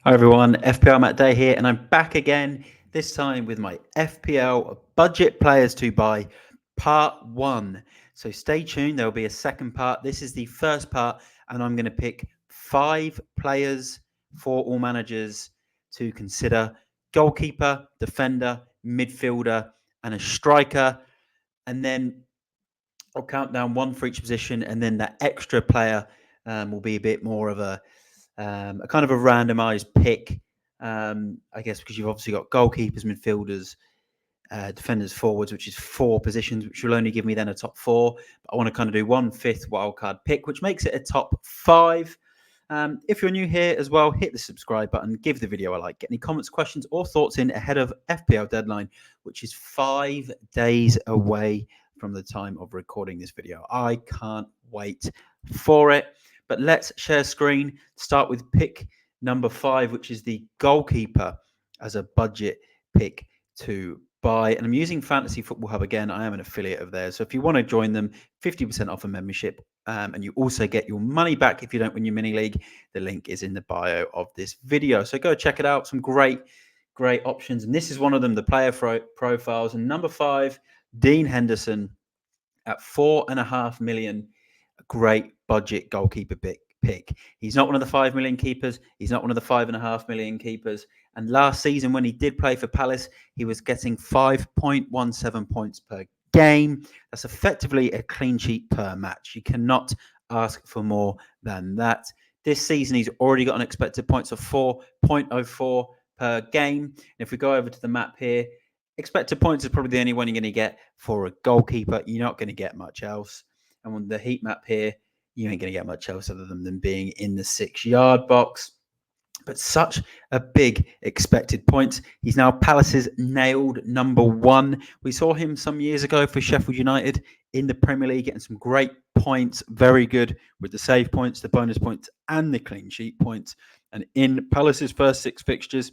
Hi everyone, FPLMattDay here, and I'm back again, this time with my FPL budget players to buy part 1. So stay tuned, there will be a second part. This is the first part, and I'm going to pick 5 players for all managers to consider: goalkeeper, defender, midfielder, and a striker. And then I'll count down 1 for each position, and then that extra player will be a bit more of a kind of a randomized pick, I guess, because you've obviously got goalkeepers, midfielders, defenders, forwards, which is 4 positions, which will only give me then a top 4. But I want to kind of do 1/5 wildcard pick, which makes it a top 5. If you're new here as well, hit the subscribe button, give the video a like, get any comments, questions, or thoughts in ahead of FPL deadline, which is 5 days away from the time of recording this video. I can't wait for it. But let's share screen. Start with pick number 5, which is the goalkeeper as a budget pick to buy. And I'm using Fantasy Football Hub again. I am an affiliate of theirs. So if you want to join them, 50% off a membership. And you also get your money back if you don't win your mini league. The link is in the bio of this video. So go check it out. Some great options. And this is one of them, the player profiles. And number 5, Dean Henderson at 4.5 million. A great budget goalkeeper pick. He's not one of the 5 million keepers. He's not one of the 5.5 million keepers. And last season, when he did play for Palace, he was getting 5.17 points per game. That's effectively a clean sheet per match. You cannot ask for more than that. This season, he's already got an expected points of 4.04 per game. And if we go over to the map here, expected points is probably the only one you're going to get for a goalkeeper. You're not going to get much else. And on the heat map here, you ain't going to get much else other than being in the 6-yard box. But such a big expected points. He's now Palace's nailed number 1. We saw him some years ago for Sheffield United in the Premier League, getting some great points. Very good with the save points, the bonus points, and the clean sheet points. And in Palace's first 6 fixtures,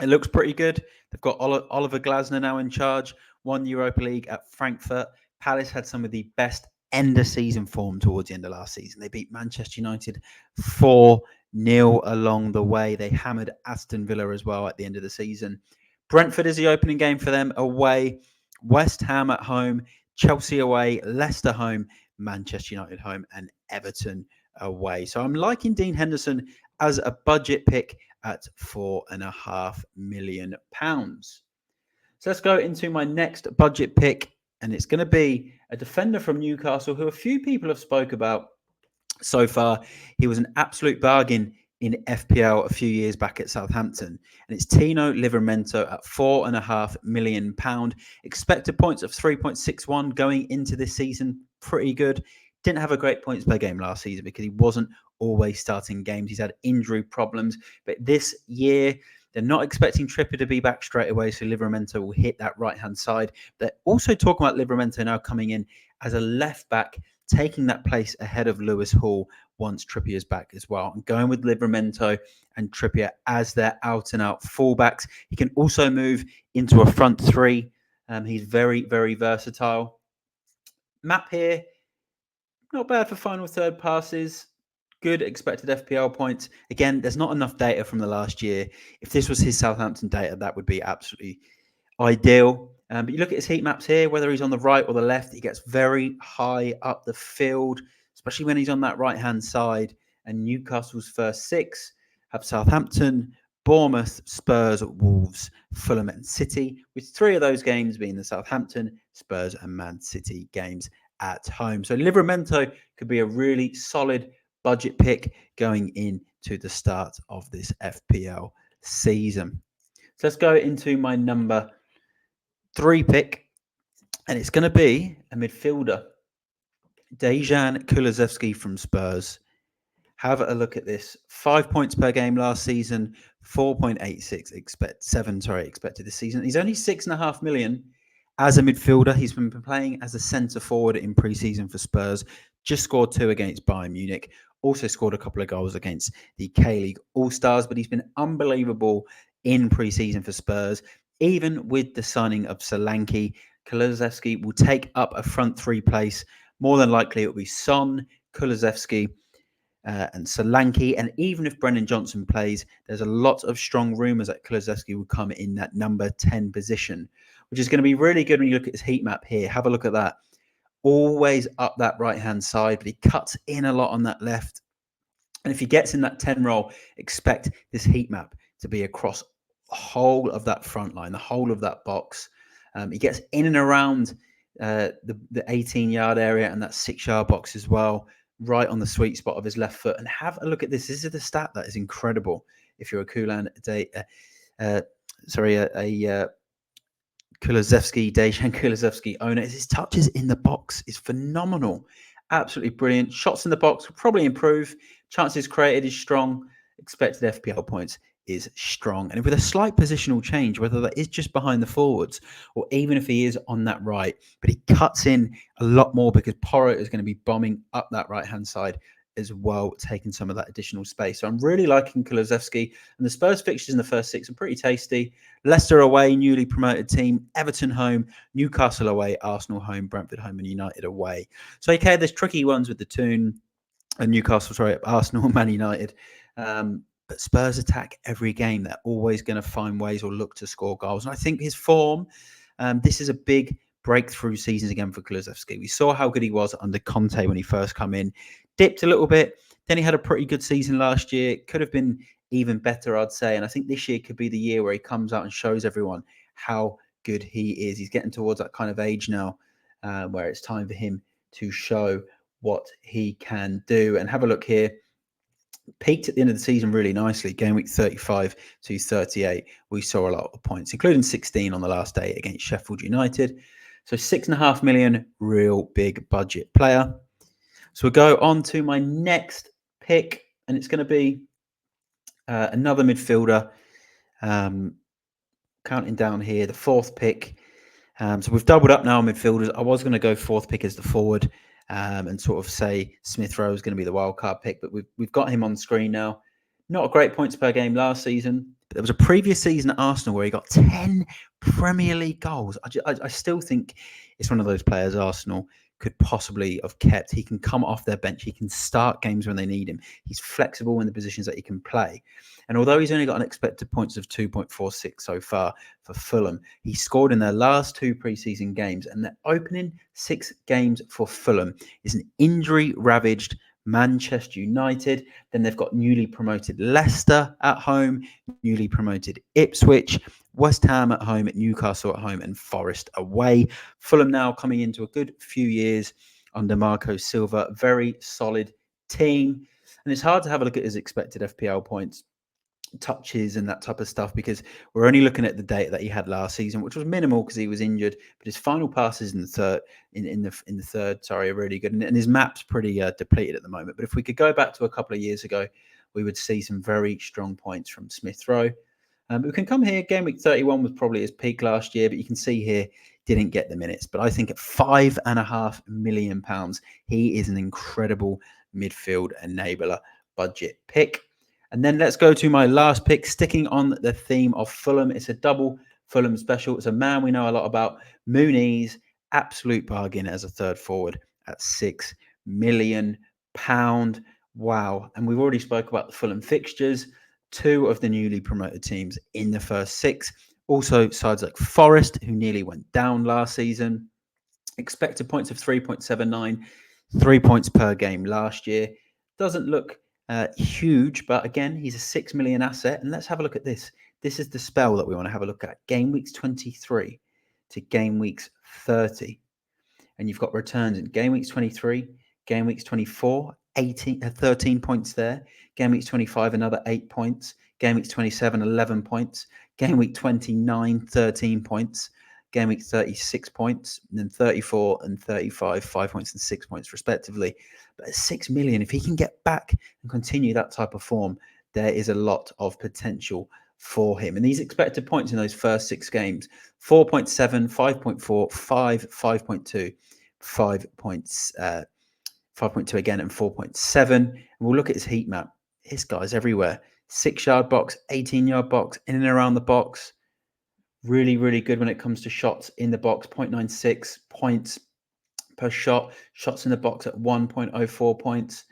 it looks pretty good. They've got Oliver Glasner now in charge. Won Europa League at Frankfurt. Palace had some of the best end-of-season form towards the end of last season. They beat Manchester United 4-0 along the way. They hammered Aston Villa as well at the end of the season. Brentford is the opening game for them away. West Ham at home. Chelsea away. Leicester home. Manchester United home. And Everton away. So I'm liking Dean Henderson as a budget pick at £4.5 million. So let's go into my next budget pick. And it's going to be a defender from Newcastle who a few people have spoke about so far. He was an absolute bargain in FPL a few years back at Southampton. And it's Tino Livramento at £4.5 million. Expected points of 3.61 going into this season. Pretty good. Didn't have a great points per game last season because he wasn't always starting games. He's had injury problems. But this year, they're not expecting Trippier to be back straight away, so Livramento will hit that right-hand side. They're also talking about Livramento now coming in as a left-back, taking that place ahead of Lewis Hall once Trippier's back as well. And going with Livramento and Trippier as their out-and-out fullbacks. He can also move into a front 3. He's very, very versatile. Map here, not bad for final third passes. Good expected FPL points. Again, there's not enough data from the last year. If this was his Southampton data, that would be absolutely ideal. But you look at his heat maps here, whether he's on the right or the left, he gets very high up the field, especially when he's on that right-hand side. And Newcastle's first 6 have Southampton, Bournemouth, Spurs, Wolves, Fulham and City, with 3 of those games being the Southampton, Spurs and Man City games at home. So Livramento could be a really solid budget pick going into the start of this FPL season. So let's go into my number 3 pick, and it's going to be a midfielder, Dejan Kulusevski from Spurs. Have a look at this. 5 points per game last season, 4.86 expected this season. He's only 6.5 million as a midfielder. He's been playing as a centre forward in pre-season for Spurs. Just scored 2 against Bayern Munich. Also scored a couple of goals against the K-League All-Stars, but he's been unbelievable in pre-season for Spurs. Even with the signing of Solanke, Kulusevski will take up a front 3 place. More than likely, it will be Son, Kulusevski, and Solanke. And even if Brennan Johnson plays, there's a lot of strong rumours that Kulusevski will come in that number 10 position, which is going to be really good when you look at his heat map here. Have a look at that. Always up that right-hand side, but he cuts in a lot on that left. And if he gets in that 10 role, expect this heat map to be across the whole of that front line, the whole of that box. He gets in and around the 18-yard area and that 6-yard box as well, right on the sweet spot of his left foot. And have a look at this. This is the stat that is incredible. If you're a Dejan Kulusevski owner, his touches in the box is phenomenal. Absolutely brilliant. Shots in the box will probably improve. Chances created is strong. Expected FPL points is strong. And with a slight positional change, whether that is just behind the forwards or even if he is on that right, but he cuts in a lot more because Porro is going to be bombing up that right-hand side as well, taking some of that additional space. So I'm really liking Kulusevski. And the Spurs fixtures in the first 6 are pretty tasty. Leicester away, newly promoted team. Everton home, Newcastle away, Arsenal home, Brentford home, and United away. So, okay, there's tricky ones with the Toon and Newcastle, Arsenal, Man United. But Spurs attack every game. They're always going to find ways or look to score goals. And I think his form, this is a big breakthrough season again for Kulusevski. We saw how good he was under Conte when he first come in. Dipped a little bit. Then he had a pretty good season last year. Could have been even better, I'd say. And I think this year could be the year where he comes out and shows everyone how good he is. He's getting towards that kind of age now where it's time for him to show what he can do. And have a look here. Peaked at the end of the season really nicely. Game week 35 to 38, we saw a lot of points, including 16 on the last day against Sheffield United. So 6.5 million, real big budget player. So we'll go on to my next pick, and it's going to be another midfielder. Counting down here, the 4th pick. So we've doubled up now on midfielders. I was going to go 4th pick as the forward and sort of say Smith Rowe is going to be the wildcard pick, but we've got him on screen now. Not a great points per game last season, but there was a previous season at Arsenal where he got 10 Premier League goals. I still think it's one of those players Arsenal could possibly have kept. He can come off their bench. He can start games when they need him. He's flexible in the positions that he can play. And although he's only got an expected points of 2.46 so far for Fulham, he scored in their last 2 preseason games. And the opening 6 games for Fulham is an injury-ravaged Manchester United. Then they've got newly promoted Leicester at home, newly promoted Ipswich, West Ham at home, Newcastle at home, and Forest away. Fulham now coming into a good few years under Marco Silva. Very solid team. And it's hard to have a look at his expected FPL points, touches and that type of stuff because we're only looking at the data that he had last season, which was minimal because he was injured. But his final passes in the third, are really good, and his map's pretty depleted at the moment. But if we could go back to a couple of years ago, we would see some very strong points from Smith Rowe. But we can come here. Game week 31 was probably his peak last year, but you can see here didn't get the minutes. But I think at £5.5 million, he is an incredible midfield enabler budget pick. And then let's go to my last pick, sticking on the theme of Fulham. It's a double Fulham special. It's a man we know a lot about, Muniz, absolute bargain as a third forward at £6 million. Wow. And we've already spoke about the Fulham fixtures, 2 of the newly promoted teams in the first 6. Also, sides like Forest, who nearly went down last season. Expected points of 3.79, 3 points per game last year. Doesn't look huge, but again, he's a £6 million asset. And let's have a look at this. This is the spell that we want to have a look at. Game weeks 23 to game weeks 30. And you've got returns in game weeks 23, game weeks 24, 13 points there. Game weeks 25, another 8 points. Game weeks 27, 11 points. Game week 29, 13 points. Game week 36 points, and then 34 and 35, 5 points and 6 points respectively. But at 6 million, if he can get back and continue that type of form, there is a lot of potential for him. And these expected points in those first 6 games, 4.7, 5.4, 5, 5.2, 5.2 again, and 4.7. And we'll look at his heat map. This guy's everywhere. 6-yard box, 18-yard box, in and around the box. Really, really good when it comes to shots in the box, 0.96 points per shot. Shots in the box at 1.04 points.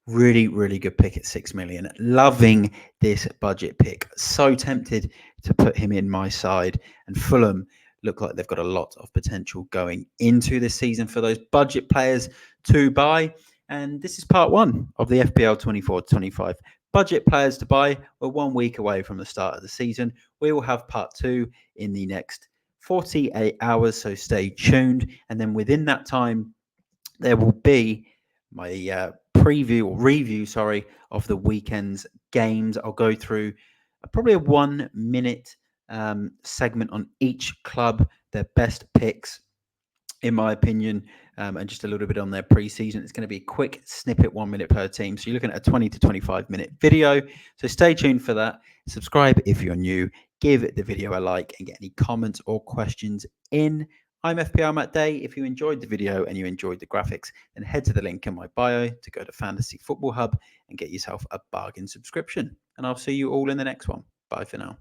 Really, really good pick at 6 million. Loving this budget pick. So tempted to put him in my side. And Fulham look like they've got a lot of potential going into this season for those budget players to buy. And this is part one of the FPL 24-25 budget players to buy. We're 1 week away from the start of the season. We will have part two in the next 48 hours. So stay tuned. And then within that time, there will be my preview or review, of the weekend's games. I'll go through probably a 1 minute segment on each club, their best picks, in my opinion, and just a little bit on their preseason. It's going to be a quick snippet, 1 minute per team. So you're looking at a 20 to 25 minute video. So stay tuned for that. Subscribe if you're new. Give the video a like and get any comments or questions in. I'm FPLMattDay. If you enjoyed the video and you enjoyed the graphics, then head to the link in my bio to go to Fantasy Football Hub and get yourself a bargain subscription. And I'll see you all in the next one. Bye for now.